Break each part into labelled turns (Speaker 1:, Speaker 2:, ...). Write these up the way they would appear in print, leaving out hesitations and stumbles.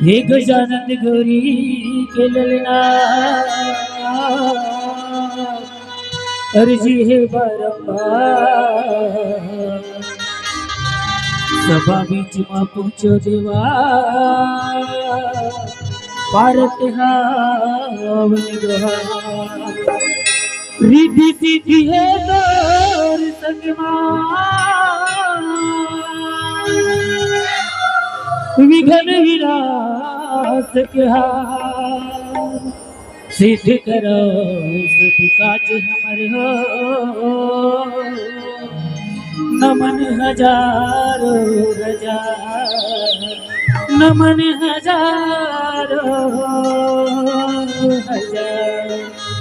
Speaker 1: हे गजानन गौरी केलेला अर्जी हे बारंबार सभा बीच में पहुंचो देवा पारत रिद्धि सिद्धि है दौर संगमा विघन विनाश के सिद्ध करो सब काज हमारे हो नमन हजारों हजार नमन हजारों हजार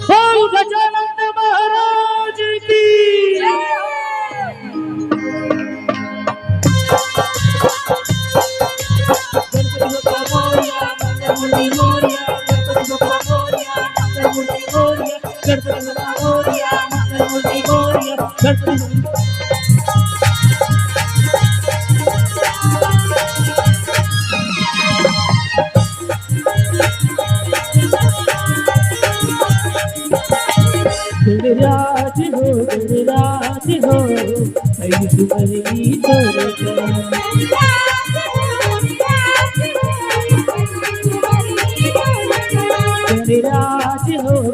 Speaker 1: बोल गजानन महाराज की राज हो तुम्हारी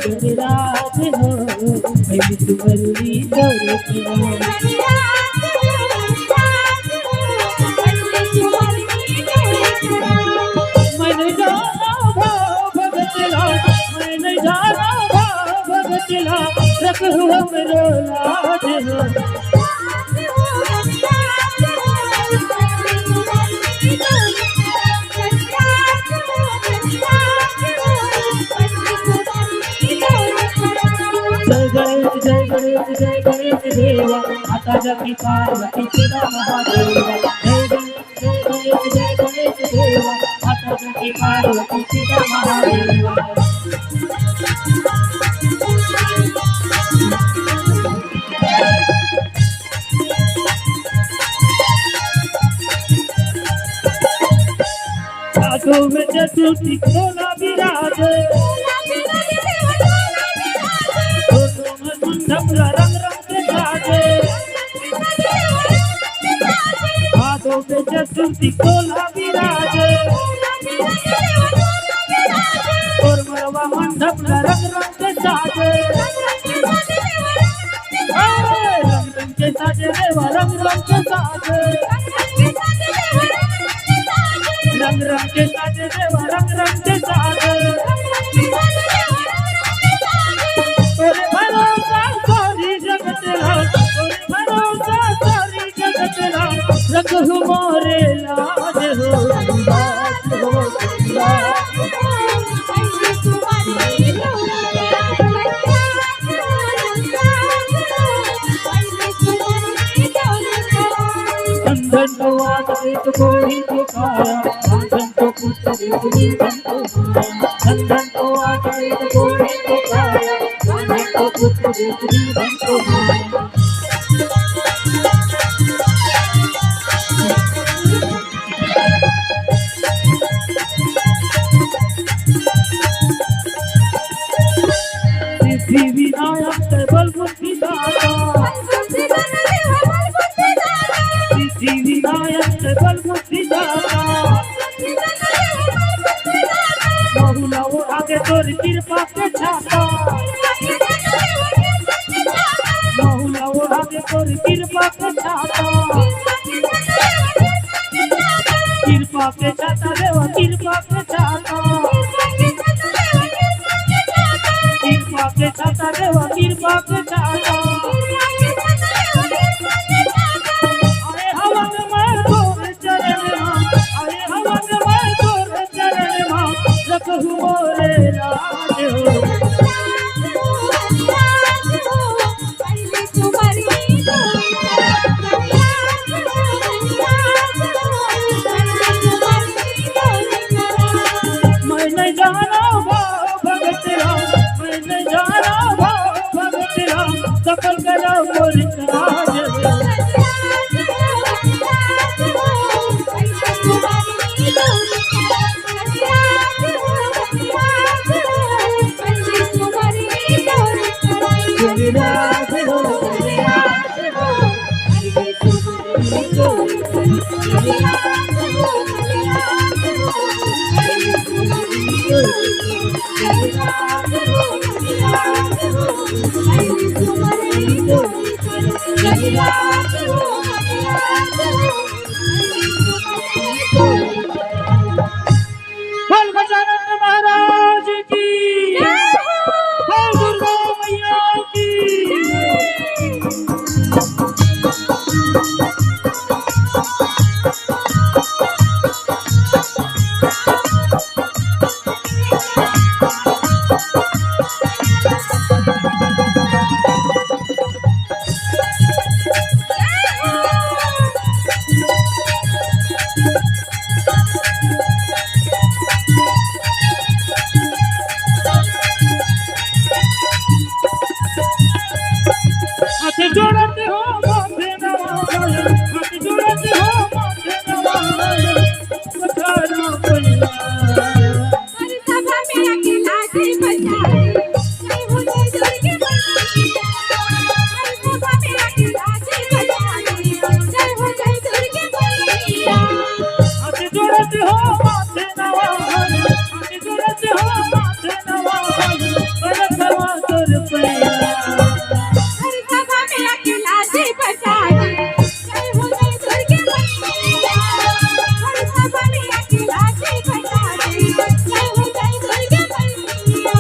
Speaker 1: गणराज हो तुम्हारी मैंने जाना भाव मैंने जाना भाव भगतला रख हमरो लाज हो जय गणेश देवा माता जगती पार्वती पिता महादेवा जय गणेश देवा माता जगती पार्वती पिता महादेवा साधु में चतुर्थी कोला विराजे रंग रंग के साजे हाथों पे चतुर्थी कोला विराजे और मरवा मंडप रंग रंग के साजे रंग रंग के साजे देवा रंग रंग के साजे रंग रंग के साजे देवा रंग रंग के साजे रख हमारे लाज हो अंधन तो आते तो कोई के खाया अंधन तो पुत्र अंधन तो आते तो कोई के खाया अंधन तो पुत्र विनायक बल बुद्धि दाता सिद्धि विनायक बल बुद्धि दाता बहुला वो आगे तोर कृपा के छाता बहुला वो आगे तोर कृपा के छाता कृपा के छाता देवा कृपा के छाता कृपा के छाता देवा कृपा के छाता अरे हवन में तोर चरण अरे हवन में तोर चरण रख मोरे राज हो मैंने जाना भाव भगतला मैंने जाना भाव भगतला सफल करो मोर राज राधे हो हरे राधे हो हरे तुम्हारे जोड़ी हरे राधे हो हरे राधे हो हरे तुम्हारे जोड़ी हरे राधे हो हरे राधे हो हरे तुम्हारे जोड़ी हरे राधे हो हरे राधे हो बोल गजानन महाराज की बोल दुर्गा मैया की हाथ जोड़ते हो माथे नवाए हाथ जोड़ते हो माथे नवाए पधारो मैया
Speaker 2: हर सभा में अकेला जी बजाए जय हो जय दुर्गे मैया हर सभा में अकेला जी बजाए जय हो जय दुर्गे मैया
Speaker 1: हाथ जोड़ते हो माथे नवाए हाथ जोड़ते हो माथे नवाए पधारो तोर पैया
Speaker 2: हर सभा में अकेला जी बजाए जय हो जय दुर्गे मैया हर सभा में अकेला जी बजाए जय हो जय दुर्गे मैया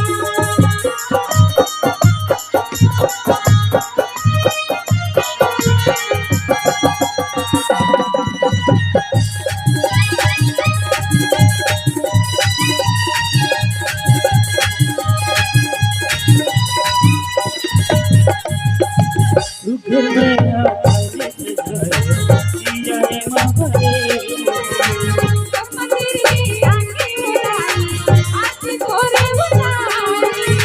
Speaker 1: घर में आए जिया रे मारे
Speaker 2: मंदिर में आके बुलाई आज तोरे बुलाई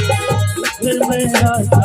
Speaker 1: घर में आए